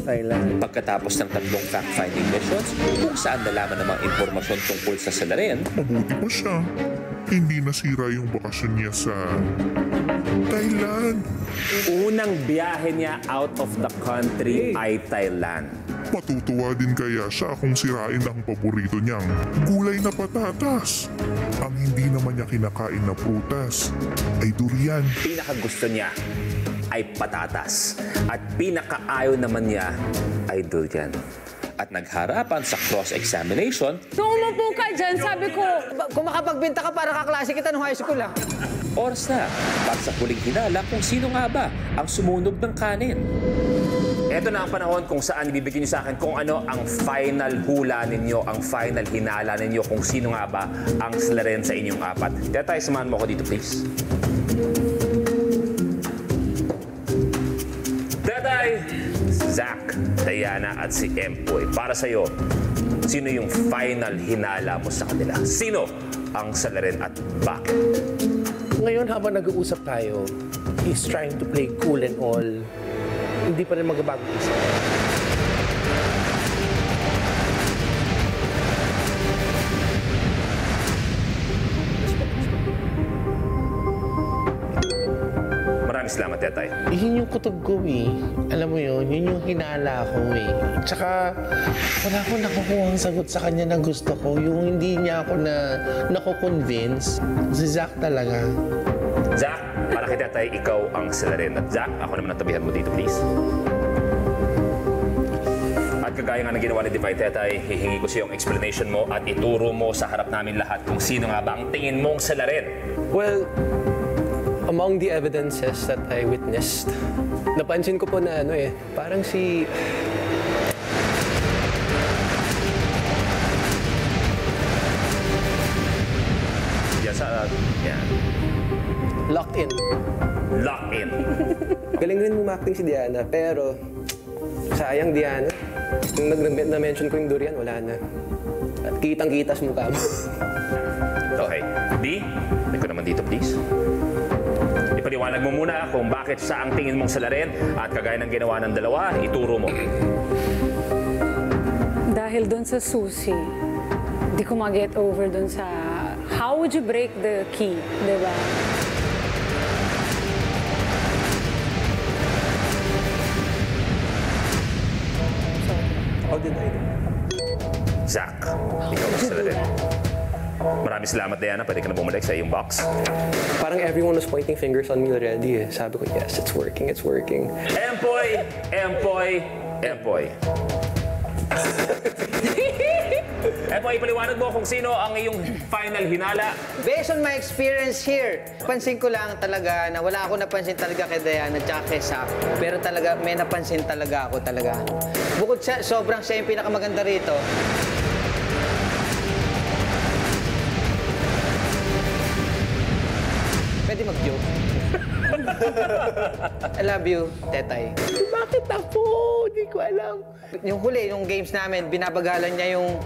Thailand. Pagkatapos ng 3 fact-finding missions, kung saan nalaman ng mga impormasyon tungkol sa salarin, Mabuti pa siya. Hindi nasira yung bakasyon niya sa Thailand. Unang biyahe niya out of the country ay Thailand. Matutuwa din kaya siya kung sirain ang paborito niyang gulay na patatas. Ang hindi naman niya kinakain na prutas ay durian. Pinakagusto niya ay patatas. At pinakaayaw naman niya ay durian. at nagharapan sa cross-examination. Nung umupo ka dyan, sabi ko, Kung makapagbenta ka, para kaklase kita nung high school, ah. Oras na para sa huling hinala kung sino nga ba ang sumunog ng kanin. Ito na ang panahon kung saan ibibigay niyo sa akin kung ano ang final hula ninyo, ang final hinala ninyo kung sino nga ba ang salarin sa inyong apat. Kaya tayo, samahan mo ako dito, please. Tatay, Zach, Diana at si Empoy. Para sa'yo, sino yung final hinala mo sa kanila? Sino ang salarin at bakit? Ngayon habang nag-uusap tayo, he's trying to play cool and all. Hindi pa rin magbabago isa. Maraming salamat, Tetay. Yun yung kutob ko eh. Alam mo yun yung hinala ko eh. Tsaka wala akong nakukuha ang sagot sa kanya na gusto ko. Yung hindi niya ako nakukonvince. Si Zach talaga. Zach, para kay Tetay, ikaw ang salarin. At Zach, ako naman ang tabihan mo dito, please. At kagaya nga ng ginawa ni Divine, Tetay, hihingi ko sa iyong explanation mo at ituro mo sa harap namin lahat kung sino nga ba ang tingin mong salarin. Well, among the evidences that I witnessed, napansin ko po na parang si... Yan sa... yan. locked in. Lock in. Galing rin umakting si Diana, pero sayang Diana. Nung na-mention ko yung durian, wala na. At kitang-kita sa mukha mo. Okay. D, may ko naman dito, please. Ipaliwanag mo muna kung bakit siya ang tingin mong salarin at kagaya ng ginawa ng dalawa, ituro mo. dahil doon sa susi, di ko mag-get over doon sa how would you break the key, di ba? How did I do? Zach, ikaw ang salarin. Maraming salamat, Diana. Pwede ka na bumalik sa iyong box. Parang everyone was pointing fingers on me already eh. Sabi ko, yes, it's working, it's working. Empoy! Empoy! Empoy! Empoy, ipaliwanag mo kung sino ang iyong final hinala. Based on my experience here, pansin ko lang talaga na wala ako napansin talaga kay Diana at kay Zach. Pero talaga, may napansin talaga ako talaga. Bukod sa sobrang siya yung pinakamaganda rito. Pwede mag-joke. I love you, Tetay. Bakit ako? Hindi ko alam. Yung huli, yung games namin, binabagalan niya yung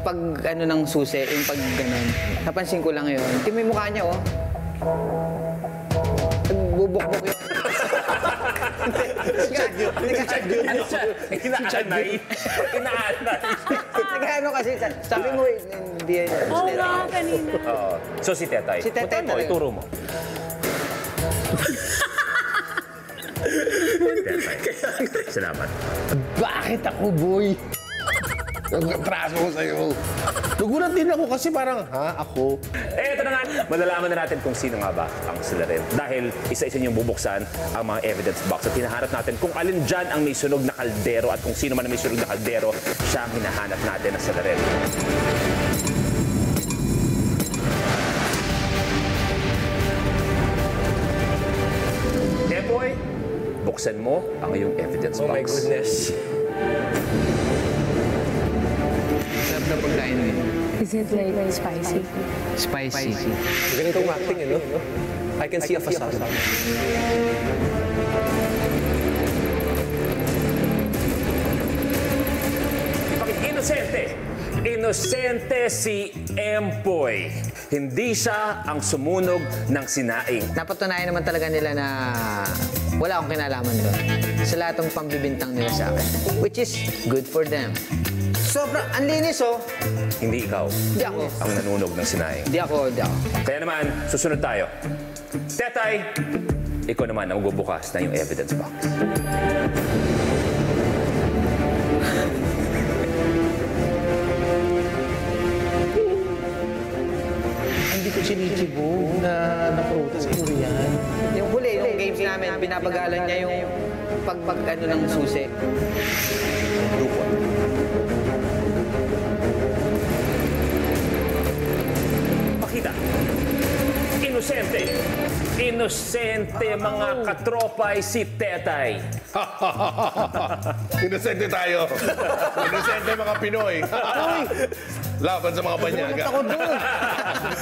pag ano ng susi, yung pag ganun. Napansin ko lang yun. Tingnan mo yung mukha niya, oh. Nagbubukbok yun. Ano siya? Inaanay. Inaanay. Nagano kasi, sabi mo, hindi yan. Oo nga, kanina. So si Tetay. Si Tetay Punta mo, talaga. ituro mo. Tetay. Salamat. Bakit ako, boy? Nag-atraso ko sa'yo. Nagulat din ako kasi parang, ako? Eh, ito na nga. Malalaman na natin kung sino nga ba ang salarin. Dahil isa-isa niyong bubuksan ang mga evidence box at hinahanap natin kung alin dyan ang may sunog na kaldero at kung sino man ang may sunog na kaldero, siya ang hinahanap natin na salarin. Empoy, buksan mo ang iyong evidence box. Oh my goodness. Sarap na pagkain eh. Is it like spicy? Spicy. Ganitong acting, no? I can see a facade. Inosente. Inosente si Empoy. Hindi siya ang sumunog ng sinaing. Napatunayan naman talaga nila na wala akong kinalaman doon. Sa lahat ng pambibintang nila sa akin. Which is good for them. Sobrang, ang linis oh. Hindi ikaw Hindi ako. ang nanunog ng sinaing. Hindi ako. Kaya naman, susunod tayo. Tetay, ikaw naman ang magbubukas na yung evidence box. Hindi ko sinitibog na prutas sa durian. Yung huli, yung games namin, binabagalan niya yung pagpag-ano ng susi. Grupo. Makita. Inosente. Inosente mga katropa ay si Tetay. Inosente tayo. Inosente mga Pinoy. Laban sa mga banyaga.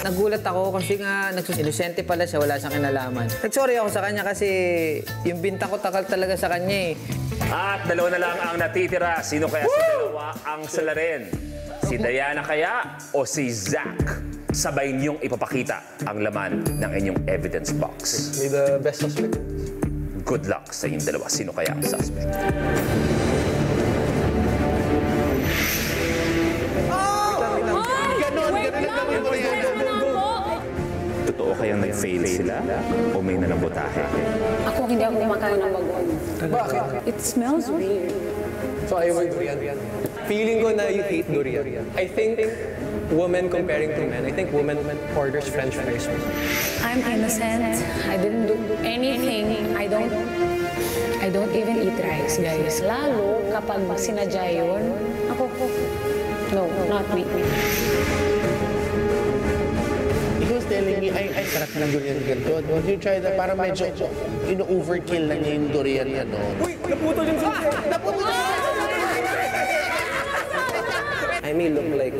Nagulat ako kasi nga inosente pala siya, wala siyang kinalaman. Nag-sorry ako sa kanya kasi yung binta ko takal talaga sa kanya eh. At dalawa na lang ang natitira. Sino kaya sa dalawa ang salarin? Si Diana kaya o si Zach? Sabay niyong ipapakita ang laman ng inyong evidence box. May the best suspect. Good luck sa inyong dalawa. Sino kaya ang suspect? Totoo kayang nag-fail sila o may nalabotahe? Ako hindi ako kumakain ng bagoong. Bakit? It smells weird. So ayaw mo durian. Feeling ko na you hate durian. I think women comparing to men, I think women orders French fries. I'm innocent. I didn't do anything. I don't even eat rice, guys. Lalo kapag sinadya yun, ako, no, not me. He was telling me, ay, sarap ng durian ganito. When you try that, parang medyo ino-overkill na niya yung durian niya, no? Uy! Naputol yung susi! I may look like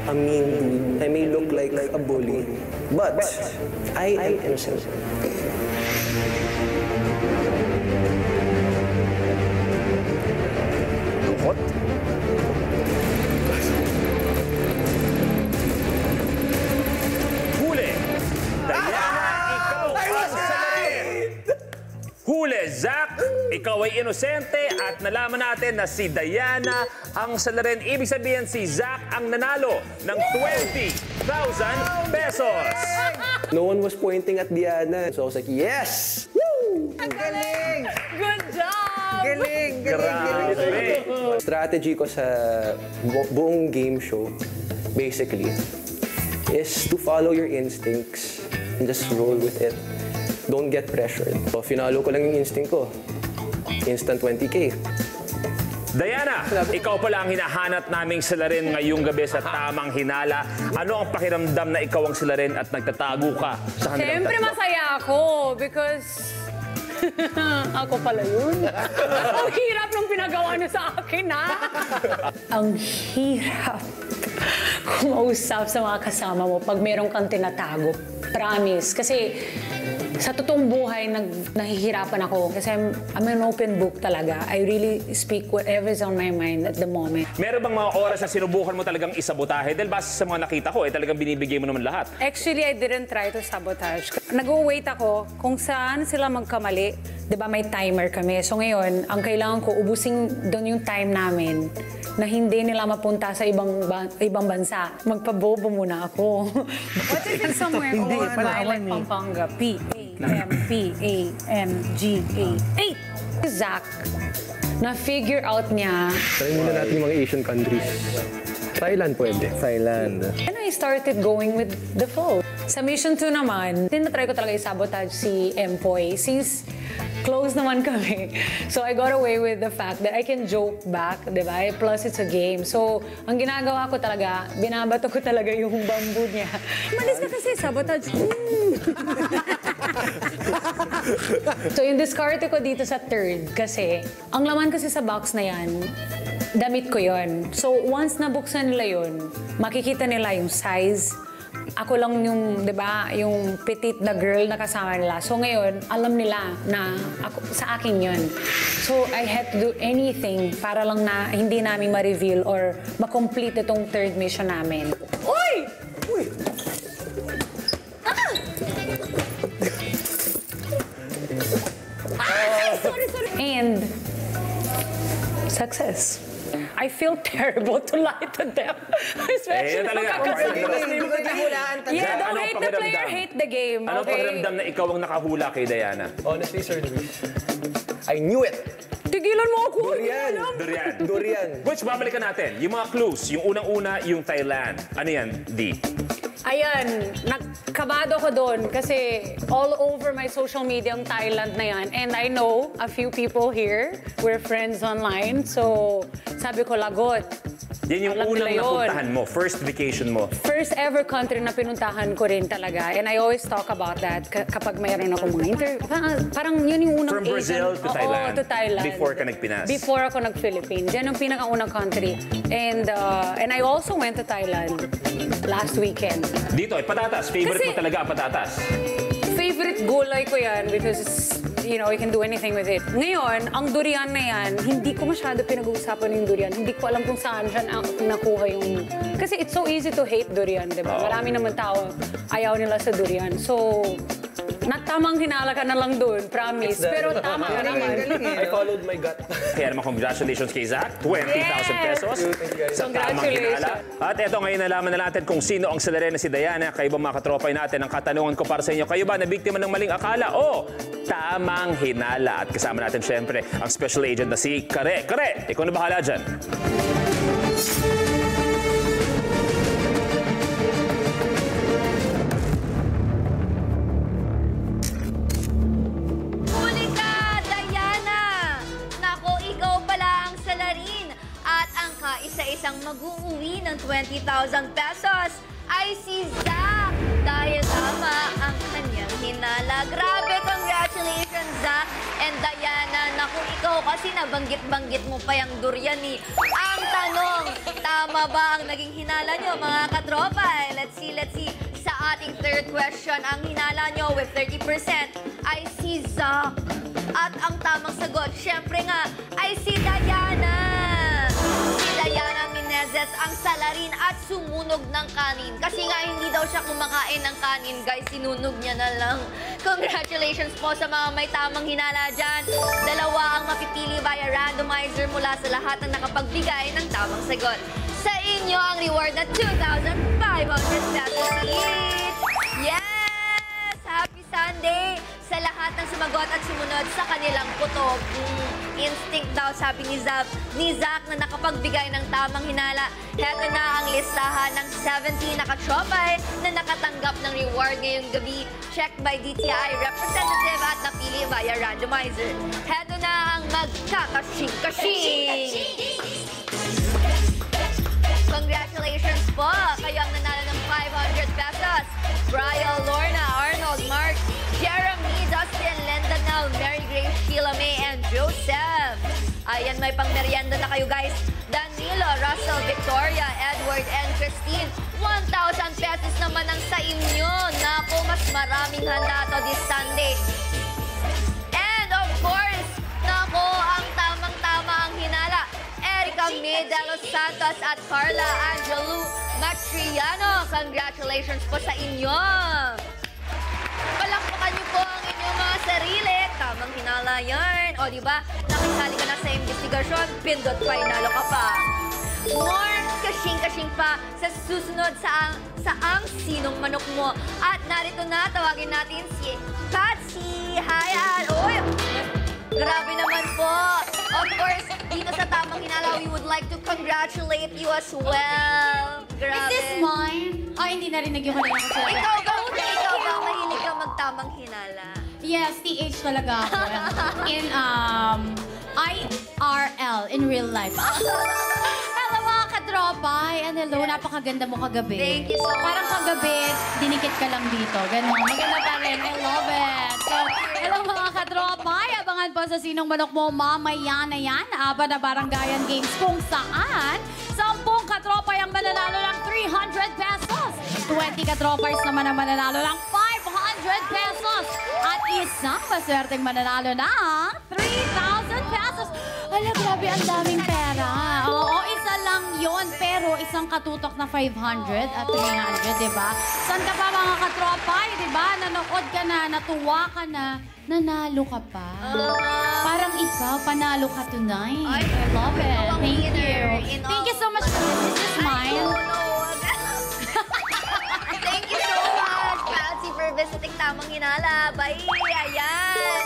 a mean dude. I may look like a bully. But I am innocent. Lukot? Huli! Diana, ikaw ang salarin! Huli, Zach! Ikaw ay inosente at nalaman natin na si Diana ang salarin. Ibig sabihin si Zach ang nanalo ng 20,000 pesos. No one was pointing at Diana. So I was like, yes! Ang galing! Good job! Galing! Grabe! Strategy ko sa buong game show, basically, is to follow your instincts and just roll with it. Don't get pressured. So, finalo ko lang yung instinct ko. Instant 20K. Diana, ikaw pala ang hinahanap naming salarin ngayong gabi sa tamang hinala. Ano ang pakiramdam na ikaw ang salarin at nagtatago ka sa kanilang Siyempre tatlo? masaya ako because ako pala yun. Ang hirap nung pinagawa niyo sa akin, ha? Ang hirap kumausap sa mga kasama mo pag meron kang tinatago. Promise. Kasi sa totoong buhay, nahihirapan ako. Kasi I'm an open book talaga. I really speak whatever's on my mind at the moment. Meron bang mga oras na sinubukan mo talagang isabotahe? Dahil base sa mga nakita ko, talagang binibigay mo naman lahat. Actually, I didn't try to sabotage. Nag-wait ako kung saan sila magkamali. 'Di ba may timer kami. So ngayon, ang kailangan ko, ubusin doon yung time namin na hindi nila mapunta sa ibang bansa. Magpabobo muna ako. What is it somewhere? Hindi, I like Pampanga. P-A-M-P-A-M-G-A. 8! Zach, na-figure out niya. Try muna natin yung mga Asian countries. Thailand pwede. Thailand. And I started going with the flow. Sa Mission 2 naman, tinatry ko talaga i-sabotage si Empoy since close naman kami. So I got away with the fact that I can joke back, di ba? Plus it's a game. So ang ginagawa ko talaga, binabato ko talaga yung bamboo niya. Malis ka kasi, sabotage. So yung discard ko dito sa third kasi, ang laman kasi sa box na yan, damit ko yon. So once nabuksan nila yon, makikita nila yung size. Ako lang yung, di ba, yung petite na girl na kasama nila. So ngayon, alam nila na ako, sa akin yun. So I had to do anything para lang na hindi namin ma-reveal or ma-complete itong third mission namin. Uy! Uy! Ah! And success. I feel terrible to lie to them. Especially talaga. Hindi ko nahulaan talaga. Yeah, don't Anong hate the player, pakiramdam? hate the game. Anong Okay? pakiramdam na ikaw ang nakahula kay Diana? Honestly, Sir Luis, I knew it. Tigilan mo ako. Durian. Durian. Durian. Which, babalikan natin. Yung mga clues. Yung unang-una, yung Thailand. Ano yan, D? Ayan, nagkabado ko doon kasi all over my social media ang Thailand na yan. And I know a few people here. We're friends online. So, sabi ko, lagot. Yan yung Alam unang nila yun. napuntahan mo. First vacation mo. First ever country na pinuntahan ko rin talaga. And I always talk about that kapag mayroon ako mga interview. Parang yun yung unang From Brazil to Thailand. Oo, to Thailand. Before ka nagpinas. Before ako nag-Philippines. Yan yung pinakaunang country. And I also went to Thailand last weekend. Dito, patatas. Favorite Kasi- mo talaga ang patatas. Favorite gulay ko yan because you can do anything with it. Ngayon, ang durian na yan, hindi ko masyado pinag-uusapan yung durian. Hindi ko alam kung saan siya nakuha yung... Kasi it's so easy to hate durian, di ba? Marami naman tao, ayaw nila sa durian. So, natamang hinala ka na lang doon, promise. Pero tama ka naman. I followed my gut. Kaya naman, congratulations kay Zach. 20,000 pesos sa tamang hinala. At eto, ngayon nalaman na natin kung sino ang selarena si Diana. Kayo ba mga katropay natin? Ang katanungan ko para sa inyo, kayo ba na biktima ng maling akala o tamang hinala? At kasama natin syempre ang special agent na si Kare. Kare, ikaw na bahala dyan. Huli ka, Diana! Nako, ikaw pala ang salarin. At ang kaisa-isang mag-uuwi ng 20,000 pesos ay si Zach. Dahil tama ang kanyang hinala. Grabe, congratulations, Zach and Diana. Naku, ikaw kasi nabanggit-banggit mo pa yung durian ni. Ang tanong, tama ba ang naging hinala nyo, mga katropa? Let's see. Sa ating third question, ang hinala nyo with 30% ay si Zach. At ang tamang sagot, syempre nga, ay si Diana. Si Diana Menezes ang salarin at sumunog ng kanin. Kasi nga hindi daw siya kumakain ng kanin, guys. Sinunog niya na lang. Congratulations po sa mga may tamang hinala dyan. Dalawa ang mapipili via randomizer mula sa lahat ng nakapagbigay ng tamang sagot. Sa inyo ang reward na 2,500 pesos each. Yes! Happy Sunday sa lahat ng sumagot at sumunod sa kanilang putok. Instinct daw, sabi ni Zach na nakapagbigay ng tamang hinala. Heto na ang listahan ng 17 na katropay na nakatanggap ng reward ngayong gabi. Checked by DTI representative at napili via randomizer. Heto na ang magkakashing-kashing! Congratulations po! Kayo ang nanalo ng 500 pesos. Brian, Lorna, Arnold, Mark, Jeremy, Dustin, Lendanel, Mary Grace, Sheila May, and Joseph. Ayan, may pangmerienda na kayo, guys. Danilo, Russell, Victoria, Edward, and Christine. 1,000 pesos naman ang sa inyo. Naku, mas maraming handa to this Sunday. And of course, naku, ang tamang-tama ang hinala. Erica May de los Santos at Carla Angelou Matriano. Congratulations po sa inyo. Palakpakan niyo po ang inyong mga sarili. Tamang hinala yan. O, di ba? Nakisali ka na sa investigasyon, pindot pa, inalo ka pa. More kashing-kashing pa sa susunod sa ang sinong manok mo. At narito na, tawagin natin si Patsy. Hi, Uy! Grabe naman po. Of course, dito sa tamang hinala, we would like to congratulate you as well. Grabe. Is this mine? Ay, hindi narinig yung kanina ko sila. Ikaw ba mahilig ka magtamang hinala? Yes, TH talaga ako. In, IRL, in real life. Hello mga katropay. And hello, napakaganda mo kagabi. Thank you so much. Parang kagabi, dinikit ka lang dito. Ganon. Maganda pa rin. I love it. So, hello mga katropay. Abangan po sa Sinong Manok Mo mamaya na yan. Aba na Barangayan Games kung saan 10 katropay ang mananalo ng 300 pesos. 20 katropers naman ang mananalo ng 500 pesos. At isang maswerteng mananalo ng 3,000 pesos. Ala, grabe, ang daming pera. Oo, isa lang ngayon, pero isang katutok na 500 at 300, di ba? Saan ka pa mga katropa? Di ba? Nanood ka na, natuwa ka na, nanalo ka pa. Parang ikaw, panalo ka tonight. I love it. Thank you. Thank you so much. This is mine. Thank you so much, Patsy, for visiting Tamang Hinala. Bye! Ayan!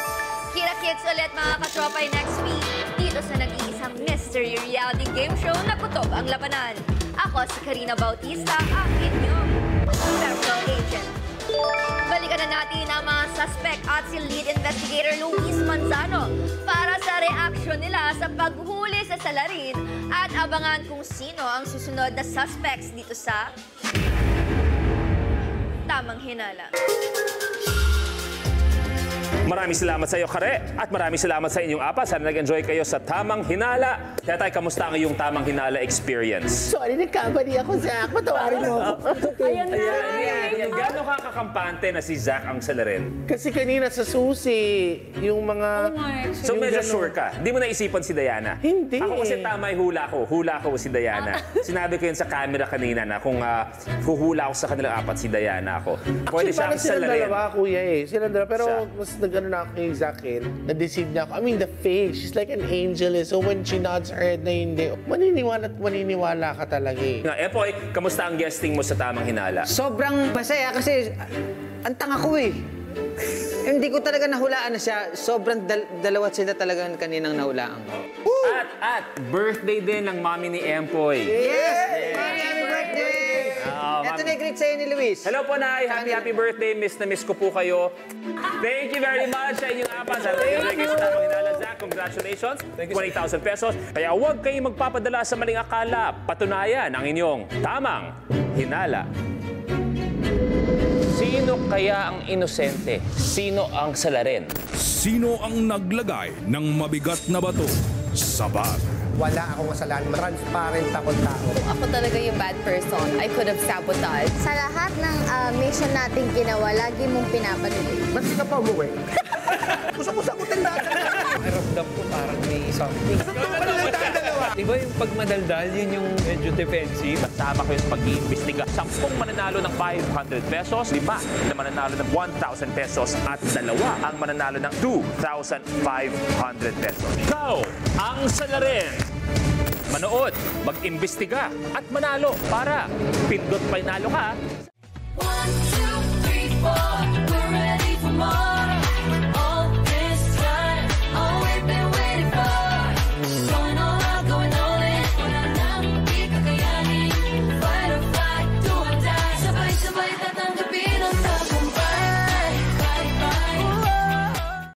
Kira Kids ulit mga katropay next week dito sa nag-iisang mystery reality game show na kutob ang labanan. Ako si Karina Bautista, ang inyong special agent. Balikan na natin ang mga suspect at si lead investigator Luis Manzano para sa reaksyon nila sa paghuli sa salarin at abangan kung sino ang susunod na suspects dito sa Tamang Hinala. Maraming salamat sa iyo, Kare, at maraming salamat sa inyong apat. Sana nag-enjoy kayo sa Tamang Hinala. Kaya tayo, kamusta ang iyong Tamang Hinala experience? Sorry, nagkamali ako, Zach. Patawarin mo ako. Ayan na. Gano'n ka kakampante na si Zach ang salarin? Kasi kanina sa susi, yung mga... So medyo sure ka? Hindi mo naisipan si Diana? Hindi. Ako kasi tama yung hula ko. Hula ko si Diana. Sinabi ko yun sa camera kanina na kung huhula ako sa kanilang apat, si Diana ako. Pwede siya ang silang salarin. dalawa, kuya eh. Silang dalawa. Pero Siya. mas nag-ano na ako kay Zachin, na-deceive niya ako. I mean, the face. She's like an angel eh. So when she nods her head na hindi, maniniwala at maniniwala ka talaga eh. Epoy, kamusta ang guesting mo sa Tamang Hinala? Sobrang masaya kasi ang tanga ko eh. Hindi ko talaga nahulaan na siya. Sobrang dalawat sila talagang kaninang nahulaan ko. At birthday din ng mami ni Empoy. Yes! Happy birthday! Ito na i-greet sa'yo ni Luis. Hello po, Nay. Happy birthday. Miss na miss ko po kayo. Thank you very much sa inyong apat. Sa birthday kayo sa Tamang Hinala, Zach. Congratulations. 20,000 pesos. Kaya huwag kayong magpapadala sa maling akala. Patunayan ang inyong Tamang Hinala. Sino kaya ang inosente? Sino ang salarin? Sino ang naglagay ng mabigat na bato sa bag? Wala akong kasalanan. Transparent akong tao. Ako talaga yung bad person. I could have sabotaged. Sa lahat ng mission natin ginawa, lagi mong pinapatuloy. Ba't ka pa umuwi? Gusto ko sagutin lahat. Ramdam ko parang may something. Diba yung pag madaldal, yun yung medyo defensive? Kasama ko yung pag-iimbestiga. 10 mananalo ng 500 pesos, 5 na mananalo ng 1,000 pesos, at 2 ang mananalo ng 2,500 pesos. Ikaw ang salarin. Manood, mag-imbestiga at manalo para pindot panalo ka. 1, 2, 3, 4, we're ready for more.